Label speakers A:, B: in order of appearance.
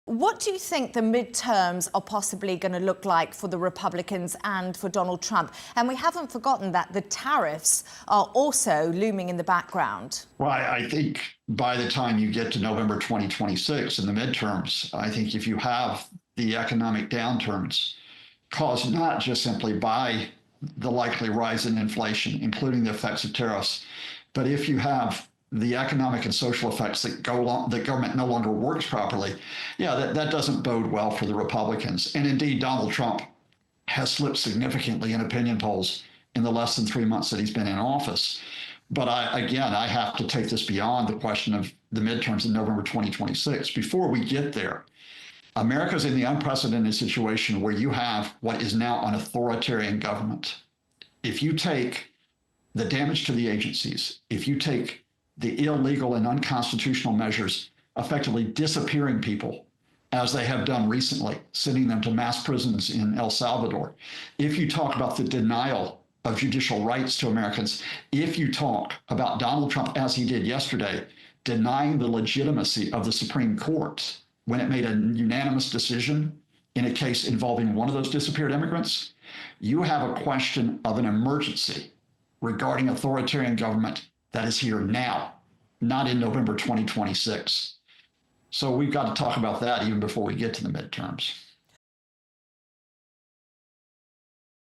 A: What do you think the midterms are possibly going to look like for the Republicans and for Donald Trump? And we haven't forgotten that the tariffs are also looming in the background.
B: Well, I think by the time you get to November 2026 in the midterms, I think if you have the economic downturns caused not just simply by the likely rise in inflation, including the effects of tariffs, but if you have the economic and social effects that the government no longer works properly, that doesn't bode well for the Republicans. And indeed, Donald Trump has slipped significantly in opinion polls in the less than 3 months that he's been in office. But I have to take this beyond the question of the midterms in November 2026. Before we get there, America's in the unprecedented situation where you have what is now an authoritarian government. If you take the damage to the agencies, if you take the illegal and unconstitutional measures effectively disappearing people, as they have done recently, sending them to mass prisons in El Salvador, if you talk about the denial of judicial rights to Americans, if you talk about Donald Trump, as he did yesterday, denying the legitimacy of the Supreme Court when it made a unanimous decision in a case involving one of those disappeared immigrants, you have a question of an emergency regarding authoritarian government that is here now, not in November 2026. So we've got to talk about that even before we get to the midterms.